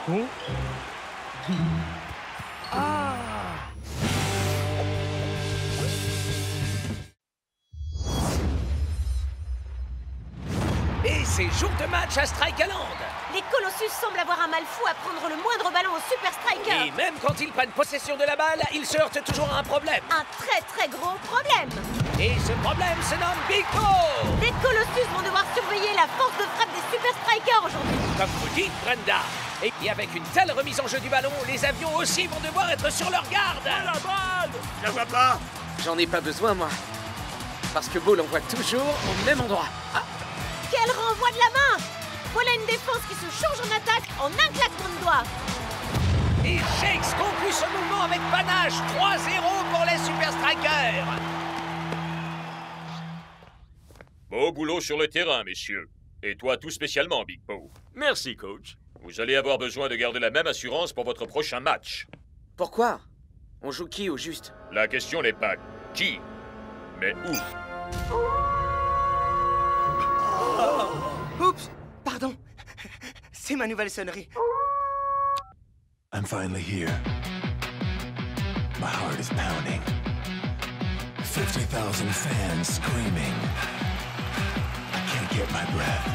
Oh. Ah. Et c'est jour de match à Strikerland. Les Colossus semblent avoir un mal fou à prendre le moindre ballon au Super Striker. Et même quand ils prennent possession de la balle, ils se heurtent toujours à un problème. Un très très gros problème. Et ce problème se nomme Big Bo. Les Colossus vont devoir surveiller la force de frappe des Super Strikers aujourd'hui. Comme vous dites, Brenda. Et avec une telle remise en jeu du ballon, les avions aussi vont devoir être sur leur garde. La balle! Je la vois pas. J'en ai pas besoin, moi. Parce que Bo l'envoie toujours au même endroit. Ah. Quel renvoi de la main! Voilà une défense qui se change en attaque en un claquement de doigts. Et Shakes conclut ce mouvement avec panache. 3-0 pour les Super Strikers. Beau boulot sur le terrain, messieurs. Et toi tout spécialement, Big Bo. Merci, coach. Vous allez avoir besoin de garder la même assurance pour votre prochain match. Pourquoi? On joue qui au juste? La question n'est pas qui, mais où. Oups, pardon. C'est ma nouvelle sonnerie. I'm finally here. My heart is pounding. 50,000 fans screaming. I can't get my breath.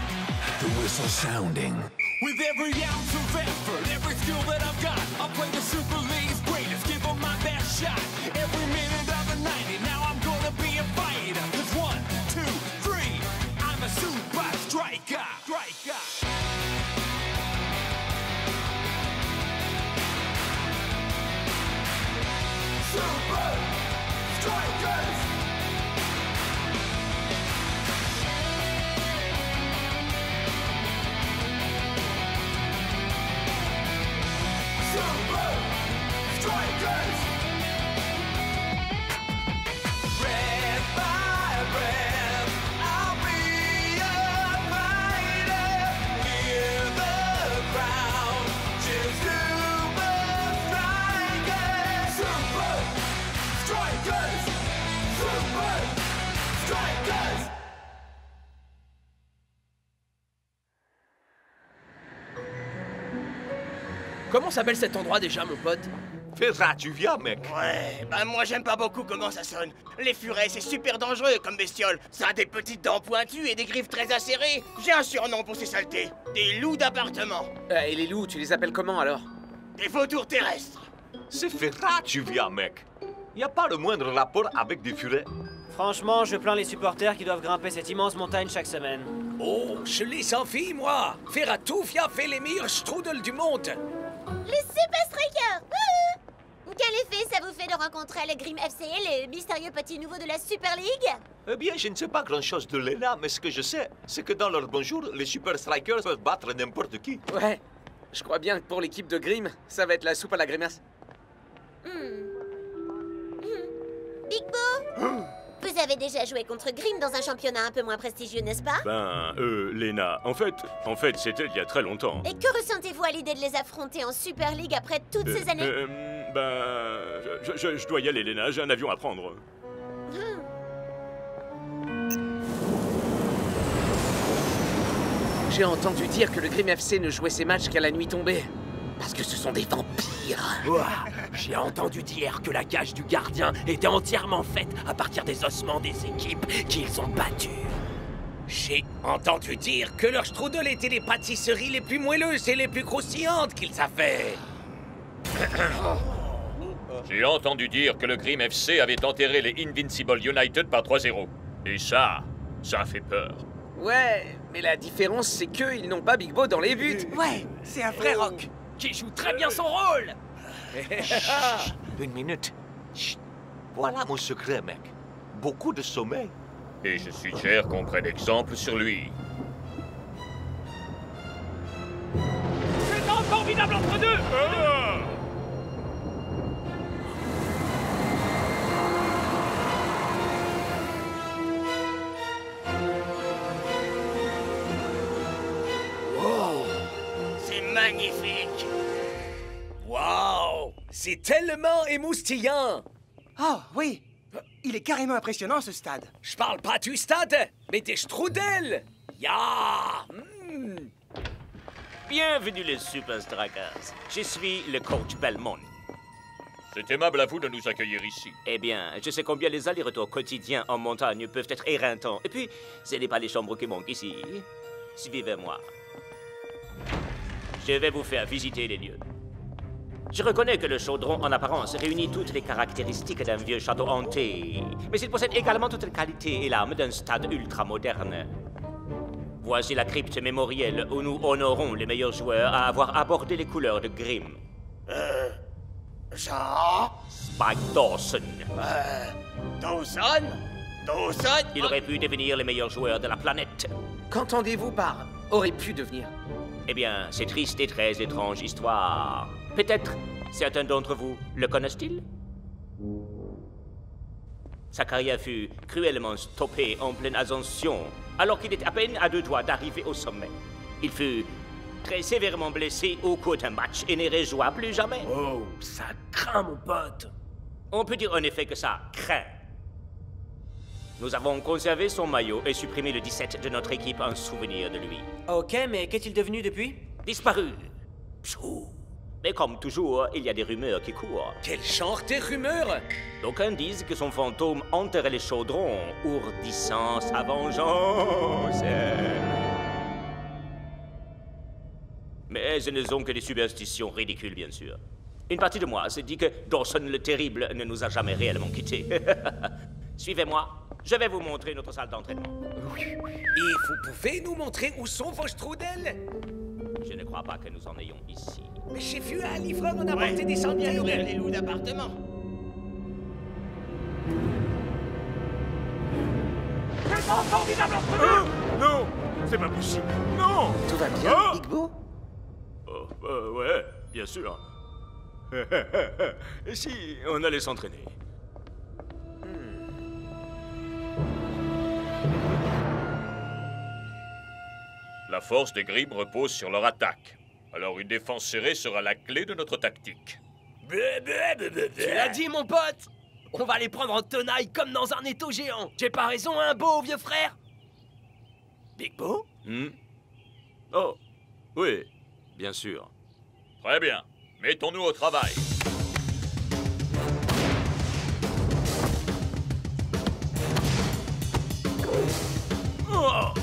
The whistle sounding. With every ounce of effort, every skill that I've got, I'll play the Super League's greatest, give them my best shot. Every minute of the 90, now I'm gonna be a fighter. 'Cause 1, 2, 3, I'm a super striker. Super Strikers! Super Strikers! Red by red, I'll be a fighter. Hear the crowd cheer Super Strikers! Super Strikers! Super Strikers! Comment s'appelle cet endroit déjà, mon pote? Ferrat, tu viens, mec. Ouais, bah moi j'aime pas beaucoup comment ça sonne. Les furets, c'est super dangereux comme bestiole. Ça a des petites dents pointues et des griffes très acérées. J'ai un surnom pour ces saletés. Des loups d'appartement. Et les loups, tu les appelles comment alors? Des vautours terrestres. C'est Ferrat, tu viens, mec. Y a pas le moindre rapport avec des furets. Franchement, je plains les supporters qui doivent grimper cette immense montagne chaque semaine. Oh, je les sans fille, moi. Ferratoufia fait les meilleurs strudels du monde. Les Super Strikers! Quel effet ça vous fait de rencontrer le Grim FC, le mystérieux petit nouveau de la Super League? Eh bien, je ne sais pas grand-chose de Lena, mais ce que je sais, c'est que dans leur bonjour, les Super Strikers peuvent battre n'importe qui. Ouais, je crois bien que pour l'équipe de Grim, ça va être la soupe à la grimace. Big Bo? Vous avez déjà joué contre Grim dans un championnat un peu moins prestigieux, n'est-ce pas? Lena, en fait, c'était il y a très longtemps. Et que ressentez-vous à l'idée de les affronter en Super League après toutes ces années? Je dois y aller, Lena, j'ai un avion à prendre. J'ai entendu dire que le Grim FC ne jouait ses matchs qu'à la nuit tombée. Parce que ce sont des vampires. Ouah, j'ai entendu dire que la cage du gardien était entièrement faite à partir des ossements des équipes qu'ils ont battues. J'ai entendu dire que leur strudel était les pâtisseries les plus moelleuses et les plus croustillantes qu'ils avaient. J'ai entendu dire que le Grim FC avait enterré les Invincible United par 3-0. Et ça fait peur. Ouais, mais la différence, c'est qu'ils n'ont pas Big Bo dans les buts. Ouais, c'est un vrai rock. Qui joue très bien son rôle. Une minute. Chut. Voilà mon secret, mec. Beaucoup de sommeil. Et je suggère qu'on prenne exemple sur lui. C'est un formidable entre deux. C'est magnifique. Waouh, c'est tellement émoustillant. Oh, oui. Il est carrément impressionnant, ce stade. Je parle pas du stade, mais des strudels. Ya. Bienvenue les Super Strikers. Je suis le coach Belmont. C'est aimable à vous de nous accueillir ici. Eh bien, je sais combien les allers-retours quotidiens en montagne peuvent être éreintants. Et puis, ce n'est pas les chambres qui manquent ici. Suivez-moi. Je vais vous faire visiter les lieux. Je reconnais que le chaudron, en apparence, réunit toutes les caractéristiques d'un vieux château hanté. Mais il possède également toutes les qualités et l'âme d'un stade ultra-moderne. Voici la crypte mémorielle où nous honorons les meilleurs joueurs à avoir abordé les couleurs de Grimm. Jean? Spike Dawson. Dawson? Dawson? Il aurait pu devenir les meilleurs joueurs de la planète. Qu'entendez-vous par aurait pu devenir? Eh bien, c'est triste et très étrange histoire. Peut-être certains d'entre vous le connaissent-ils? Sa carrière fut cruellement stoppée en pleine ascension, alors qu'il était à peine à 2 doigts d'arriver au sommet. Il fut très sévèrement blessé au cours d'un match et ne rejoua plus jamais. Oh, ça craint, mon pote. On peut dire en effet que ça craint. Nous avons conservé son maillot et supprimé le 17 de notre équipe en souvenir de lui. Ok, mais qu'est-il devenu depuis? Disparu. Pshou. Mais comme toujours, il y a des rumeurs qui courent. Quel genre de rumeurs? D'aucuns disent que son fantôme enterrait les chaudrons, ourdissant sa vengeance. Mais ce ne sont que des superstitions ridicules, bien sûr. Une partie de moi se dit que Dawson le Terrible ne nous a jamais réellement quittés. Suivez-moi, je vais vous montrer notre salle d'entraînement. Et vous pouvez nous montrer où sont vos strudels? Je ne crois pas que nous en ayons ici. Mais j'ai vu un livreur en apporter des centaines. Nourrir les loups d'appartement. Non, c'est pas possible. Non. Tout va bien, Ah Big Bo? Ouais, bien sûr. Et si on allait s'entraîner? La force des Grimm repose sur leur attaque. Alors une défense serrée sera la clé de notre tactique. Tu l'as dit, mon pote. On va les prendre en tenaille comme dans un étau géant. J'ai pas raison, hein, Beau, vieux frère? Big Bo? Oh, oui, bien sûr. Très bien. Mettons-nous au travail. Oh.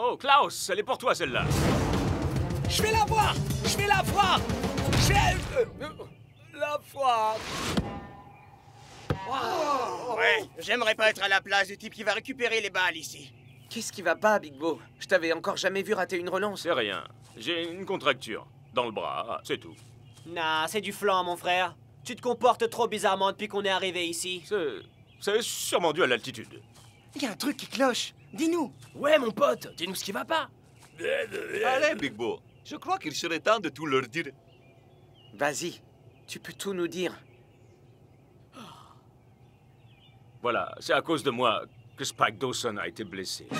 Oh, Klaus, elle est pour toi, celle-là. Je vais la voir! Je vais la voir! Je vais... la voir! Ouais, j'aimerais pas être à la place du type qui va récupérer les balles ici. Qu'est-ce qui va pas, Big Bo? Je t'avais encore jamais vu rater une relance. C'est rien. J'ai une contracture dans le bras, c'est tout. Nah, c'est du flan, mon frère. Tu te comportes trop bizarrement depuis qu'on est arrivé ici. C'est sûrement dû à l'altitude. Il y a un truc qui cloche. Dis-nous. Ouais, mon pote, dis-nous ce qui va pas. Allez, Big Bo. Je crois qu'il serait temps de tout leur dire. Vas-y, tu peux tout nous dire. Voilà, c'est à cause de moi que Spike Dawson a été blessé. Oh,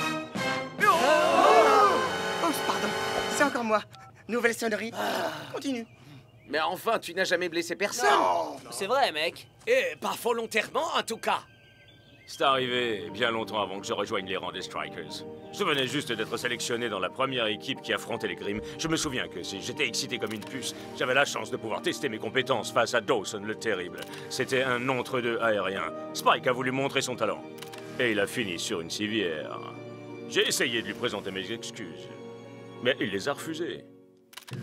pardon, c'est encore moi. Nouvelle sonnerie. Continue. Mais enfin, tu n'as jamais blessé personne. C'est vrai, mec. Et pas volontairement, en tout cas. C'est arrivé bien longtemps avant que je rejoigne les rangs des Strikers. Je venais juste d'être sélectionné dans la première équipe qui affrontait les Grimm. Je me souviens que si j'étais excité comme une puce, j'avais la chance de pouvoir tester mes compétences face à Dawson le Terrible. C'était un entre-deux aérien. Spike a voulu montrer son talent. Et il a fini sur une civière. J'ai essayé de lui présenter mes excuses. Mais il les a refusées.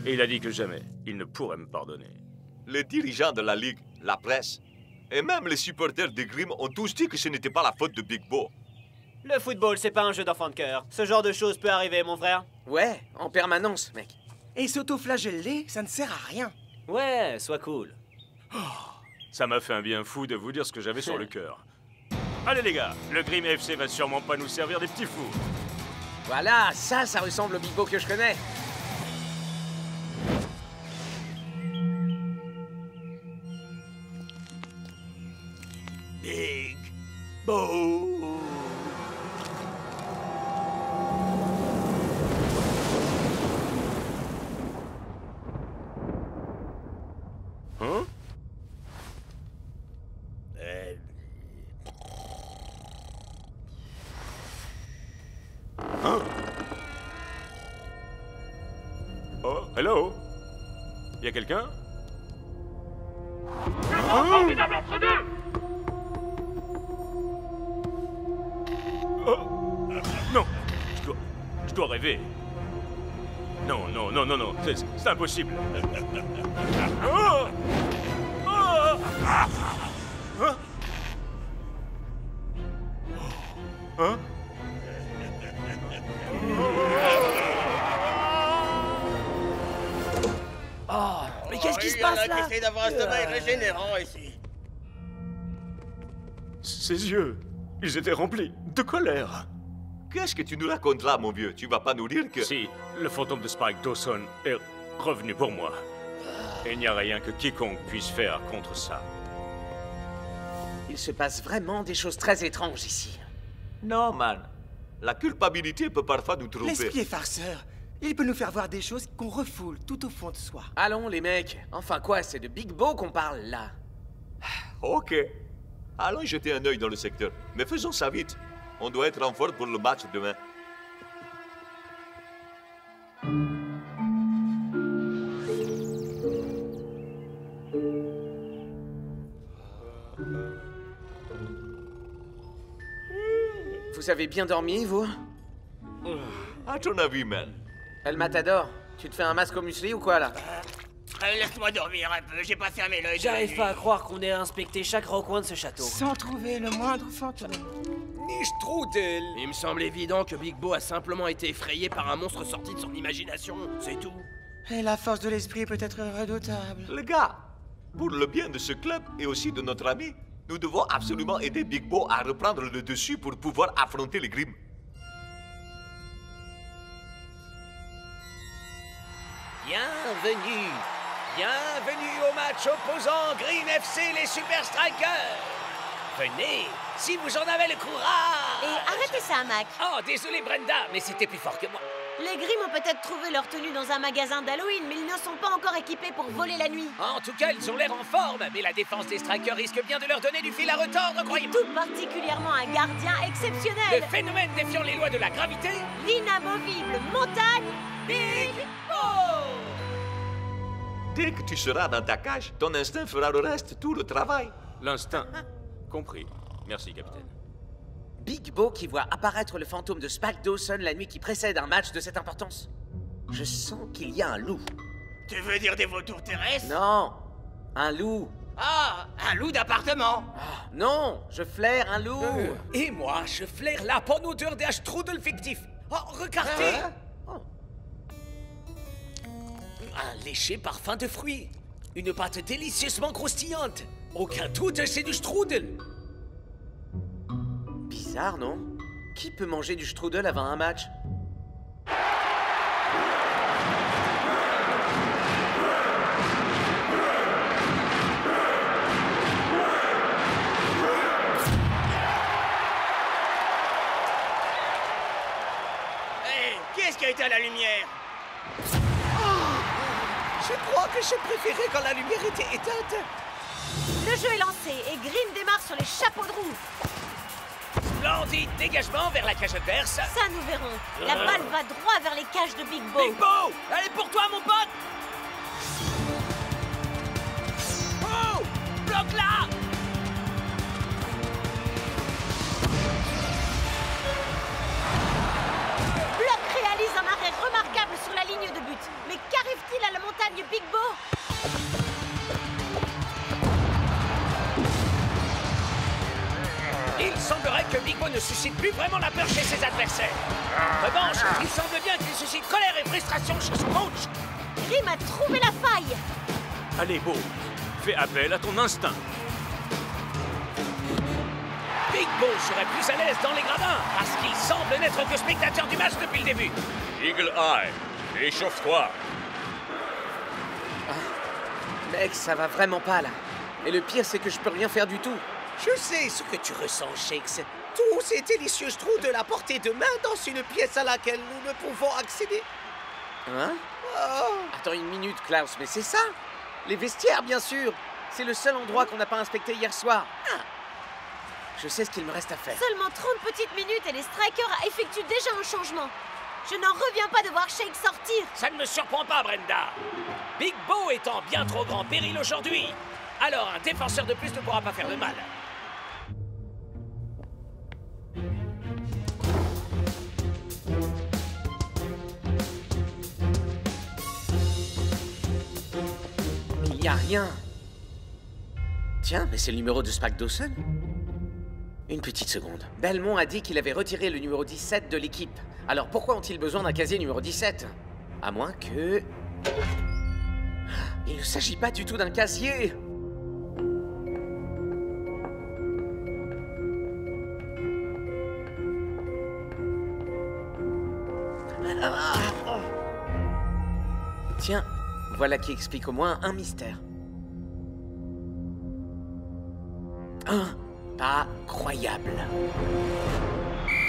Et il a dit que jamais il ne pourrait me pardonner. Les dirigeants de la Ligue, la presse, et même les supporters de Grimm ont tous dit que ce n'était pas la faute de Big Bo. Le football, c'est pas un jeu d'enfant de cœur. Ce genre de choses peut arriver, mon frère. Ouais, en permanence, mec. Et s'auto-flageller, ça ne sert à rien. Ouais, sois cool. Ça m'a fait un bien fou de vous dire ce que j'avais sur le cœur. Allez les gars, le Grimm FC va sûrement pas nous servir des petits fous. Voilà, ça ressemble au Big Bo que je connais. Big Bo. Hein? Hello? Y a quelqu'un? Formidable entre deux! Oh. Non, je dois rêver. Non, non, non, non, non, c'est impossible. Oh. Oh. Hein? Hein? Oh, mais qu'est-ce qui se passe là? Il y en a qui essaient d'avoir un sommeil régénérant ici. Ses yeux, ils étaient remplis de colère. Qu'est-ce que tu nous racontes là, mon vieux? Tu vas pas nous dire que... Si, le fantôme de Spike Dawson est revenu pour moi. Et il n'y a rien que quiconque puisse faire contre ça. Il se passe vraiment des choses très étranges ici. Non, man. La culpabilité peut parfois nous tromper. L'esprit est farceur. Il peut nous faire voir des choses qu'on refoule tout au fond de soi. Allons, les mecs. Enfin quoi, c'est de Big Bo qu'on parle, là. Ok. Allons jeter un œil dans le secteur. Mais faisons ça vite. On doit être en forme pour le match demain. Vous avez bien dormi, vous? À ton avis, man? El Matador, tu te fais un masque au muesli ou quoi, là? Laisse-moi dormir un peu, j'ai pas fermé l'œil. J'arrive pas à croire qu'on ait inspecté chaque recoin de ce château. Sans trouver le moindre fantôme. Ni strudel. Il me semble évident que Big Bo a simplement été effrayé par un monstre sorti de son imagination, c'est tout. Et la force de l'esprit peut être redoutable. Les gars, pour le bien de ce club et aussi de notre ami, nous devons absolument aider Big Bo à reprendre le dessus pour pouvoir affronter les Grimm. Bienvenue. Bienvenue au match opposant Grimm FC les Super Strikers. Venez, si vous en avez le courage. Et arrêtez ça, Mac. Oh, désolé Brenda, mais c'était plus fort que moi. Les Grimm ont peut-être trouvé leur tenue dans un magasin d'Halloween, mais ils ne sont pas encore équipés pour voler la nuit. En tout cas, ils ont l'air en forme, mais la défense des Strikers risque bien de leur donner du fil à retordre, croyez-moi. Tout particulièrement un gardien exceptionnel. Le phénomène défiant les lois de la gravité. L'inamovible montagne Big Bo. Dès que tu seras dans ta cage, ton instinct fera le reste, tout le travail. L'instinct. Compris. Merci, capitaine. Big Bo qui voit apparaître le fantôme de Spike Dawson la nuit qui précède un match de cette importance. Je sens qu'il y a un loup. Tu veux dire des vautours terrestres? Non, un loup. Ah, un loup d'appartement. Non, je flaire un loup. Et moi, je flaire la bonne odeur d'un strudel fictif. Oh, regardez. Un léger parfum de fruits. Une pâte délicieusement croustillante. Aucun doute, c'est du strudel. Bizarre, non? Qui peut manger du strudel avant un match? Hé, qui est-ce qui a éteint la lumière? Je crois que je préférais quand la lumière était éteinte. Le jeu est lancé et Grimm démarre sur les chapeaux de roue. Splendide dégagement vers la cage adverse. Ça, nous verrons. La balle va droit vers les cages de Big Bo. Big Bo, elle est pour toi, mon pote. Oh, bloque-la. Block réalise un arrêt remarquable sur la ligne de but. Mais qu'arrive-t-il à la montagne Big Bo? Il semblerait que Big Bo ne suscite plus vraiment la peur chez ses adversaires. En revanche, il semble bien qu'il suscite colère et frustration chez son coach. Grimm a trouvé la faille. Allez, Bo, fais appel à ton instinct. Big Bo serait plus à l'aise dans les gradins parce qu'il semble n'être que spectateur du match depuis le début. Eagle Eye, échauffe-toi. Mec, ça va vraiment pas, là. Et le pire, c'est que je peux rien faire du tout. Je sais ce que tu ressens, Shakes. Tous ces délicieux strudels de la portée de main dans une pièce à laquelle nous ne pouvons accéder. Hein? Attends une minute, Klaus, mais c'est ça? Les vestiaires, bien sûr. C'est le seul endroit qu'on n'a pas inspecté hier soir. Je sais ce qu'il me reste à faire. Seulement 30 petites minutes et les Strikers effectuent déjà un changement. Je n'en reviens pas de voir Shake sortir. Ça ne me surprend pas, Brenda. Big Bo est en bien trop grand péril aujourd'hui. Alors, un défenseur de plus ne pourra pas faire de mal. Il n'y a rien. Tiens, mais c'est le numéro de Spike Dawson. Une petite seconde. Belmont a dit qu'il avait retiré le numéro 17 de l'équipe. Alors pourquoi ont-ils besoin d'un casier numéro 17? À moins que... Il ne s'agit pas du tout d'un casier. Tiens, voilà qui explique au moins un mystère. Incroyable.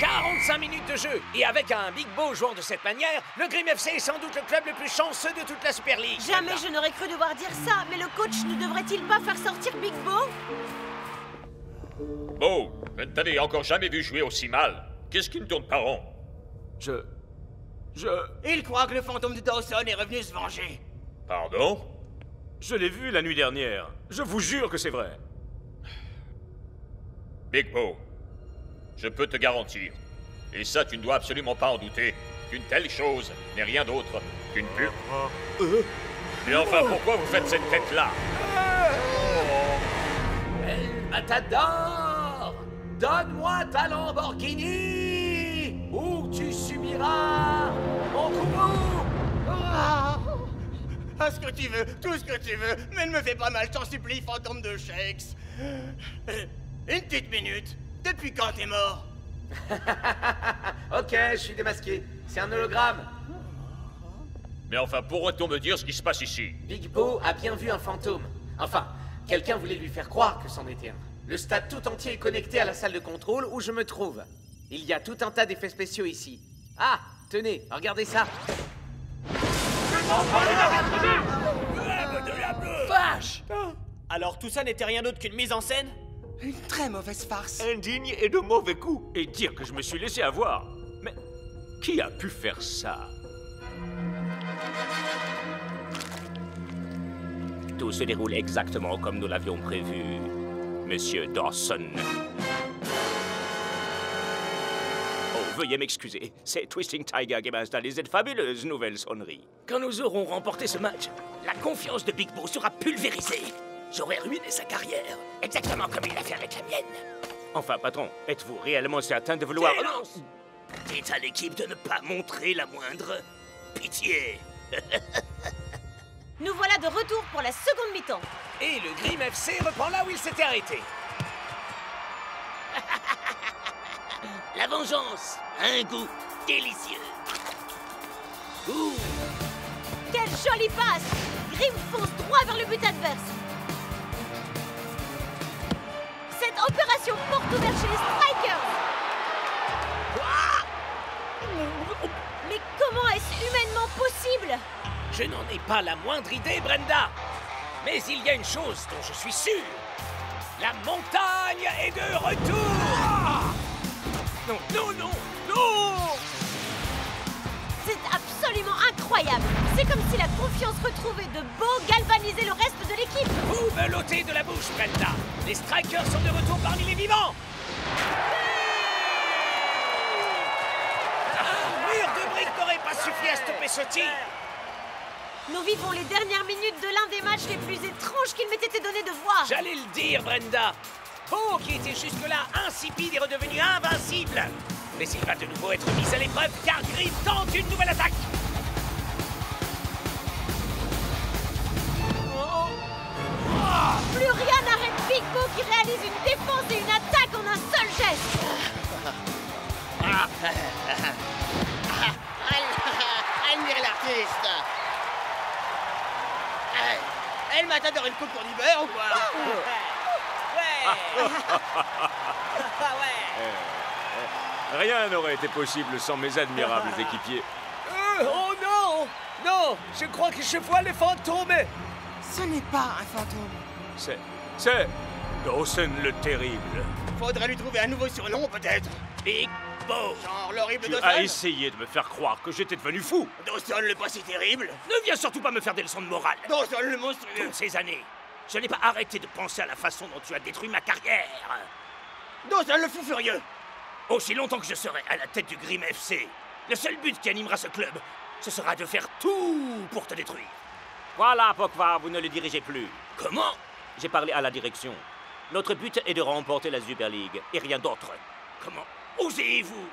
45 minutes de jeu, et avec un Big Bo jouant de cette manière, le Grim FC est sans doute le club le plus chanceux de toute la Super League. Jamais je n'aurais cru devoir dire ça, mais le coach ne devrait-il pas faire sortir Big Bo? Bo, je ne t'avais encore jamais vu jouer aussi mal. Qu'est-ce qui ne tourne pas rond? Il croit que le fantôme de Dawson est revenu se venger. Pardon? Je l'ai vu la nuit dernière. Je vous jure que c'est vrai. Big Bo, je peux te garantir, et ça tu ne dois absolument pas en douter, qu'une telle chose n'est rien d'autre qu'une pure... Et enfin, pourquoi vous faites cette tête-là? El Matador, donne-moi ta Lamborghini, ou tu subiras mon coup. Ah, ce que tu veux, tout ce que tu veux, mais ne me fais pas mal, je t'en supplie, fantôme de Shakes. Une petite minute, depuis quand t'es mort? Ok, je suis démasqué. C'est un hologramme. Mais enfin, pourrait-on me dire ce qui se passe ici? Big Bo a bien vu un fantôme. Enfin, quelqu'un voulait lui faire croire que c'en était un. Le stade tout entier est connecté à la salle de contrôle où je me trouve. Il y a tout un tas d'effets spéciaux ici. Ah, tenez, regardez ça. Vache! Alors tout ça n'était rien d'autre qu'une mise en scène? Une très mauvaise farce. Indigne et de mauvais goût. Et dire que je me suis laissé avoir. Mais qui a pu faire ça? Tout se déroule exactement comme nous l'avions prévu, Monsieur Dawson. Oh, veuillez m'excuser. C'est Twisting Tiger qui m'a installé cette fabuleuse nouvelle sonnerie. Quand nous aurons remporté ce match, la confiance de Big Bo sera pulvérisée. J'aurais ruiné sa carrière, exactement comme il l'a fait avec la mienne. Enfin, patron, êtes-vous réellement certain de vouloir... Silence! Dites à l'équipe de ne pas montrer la moindre pitié. Nous voilà de retour pour la seconde mi-temps. Et le Grim FC reprend là où il s'était arrêté. La vengeance a un goût délicieux. Quelle jolie passe! Grim fonce droit vers le but adverse. Cette opération porte ouverte chez les Strikers. Mais comment est-ce humainement possible? Je n'en ai pas la moindre idée, Brenda. Mais il y a une chose dont je suis sûr. La montagne est de retour. Non, non, non, non! C'est absolument incroyable. C'est comme si la confiance retrouvée de Bo galvanisait le reste de l'équipe. Vous me l'ôtez de la bouche, Brenda. Les Strikers sont de retour parmi les vivants. Un mur de briques n'aurait pas suffi à stopper ce tir. Nous vivons les dernières minutes de l'un des matchs les plus étranges qu'il m'ait été donné de voir. J'allais le dire, Brenda. Bo, qui était jusque-là insipide, est redevenu invincible. Mais il va de nouveau être mis à l'épreuve car Grim tente une nouvelle attaque. Plus rien n'arrête Big Bo qui réalise une défense et une attaque en un seul geste. Admirez l'artiste. Elle m'a t'adoré une coupe pour du beurre ou quoi? Rien n'aurait été possible sans mes admirables équipiers. Oh non! Non! Je crois que je vois le fantôme! Ce n'est pas un fantôme. C'est Dawson le terrible. Faudrait lui trouver un nouveau surnom peut-être. Big beau. Genre l'horrible Tu Dawson. as essayé de me faire croire que j'étais devenu fou. Dawson le pas si terrible. Ne viens surtout pas me faire des leçons de morale. Dawson le monstrueux. Toutes ces années, je n'ai pas arrêté de penser à la façon dont tu as détruit ma carrière. Dawson le fou furieux. Aussi longtemps que je serai à la tête du Grim FC, le seul but qui animera ce club, ce sera de faire tout pour te détruire. Voilà, Pokva, vous ne le dirigez plus. Comment? J'ai parlé à la direction. Notre but est de remporter la Super League, et rien d'autre. Comment osez-vous?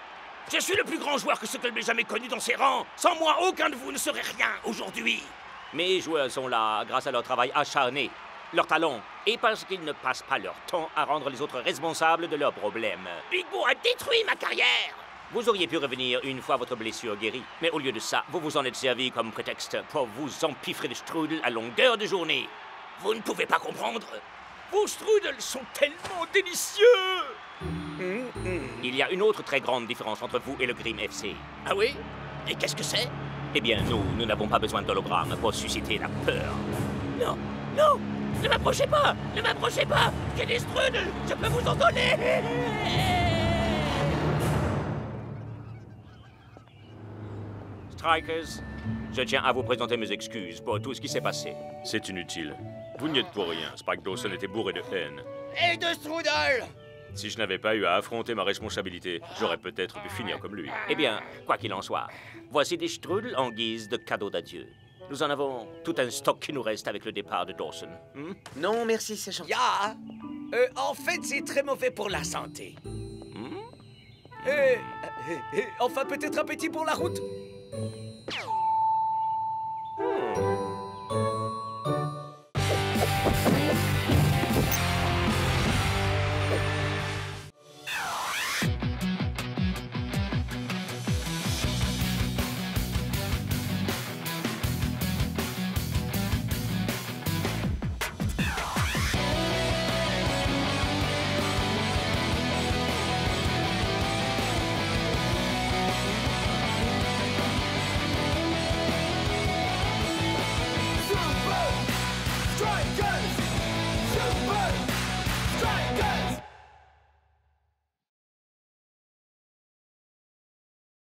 Je suis le plus grand joueur que ce club ait jamais connu dans ses rangs. Sans moi, aucun de vous ne serait rien aujourd'hui. Mes joueurs sont là grâce à leur travail acharné, leur talent, et parce qu'ils ne passent pas leur temps à rendre les autres responsables de leurs problèmes. Big Bo a détruit ma carrière. Vous auriez pu revenir une fois votre blessure guérie, mais au lieu de ça, vous vous en êtes servi comme prétexte pour vous empiffrer de strudel à longueur de journée. Vous ne pouvez pas comprendre. Vos strudels sont tellement délicieux. Il y a une autre très grande différence entre vous et le Grim FC. Ah oui? Et qu'est-ce que c'est? Eh bien, nous n'avons pas besoin d'hologrammes pour susciter la peur. Non, non, ne m'approchez pas, ne m'approchez pas. J'ai des strudels, je peux vous en donner. Strikers, je tiens à vous présenter mes excuses pour tout ce qui s'est passé. C'est inutile. Vous n'y êtes pour rien. Spike Dawson était bourré de haine. Et de strudel. Si je n'avais pas eu à affronter ma responsabilité, j'aurais peut-être pu finir comme lui. Eh bien, quoi qu'il en soit, voici des strudels en guise de cadeau d'adieu. Nous en avons tout un stock qui nous reste avec le départ de Dawson. Non, merci, c'est gentil. Ya! En fait, c'est très mauvais pour la santé. Enfin, peut-être un petit pour la route. Super Strikers! Super Strikers!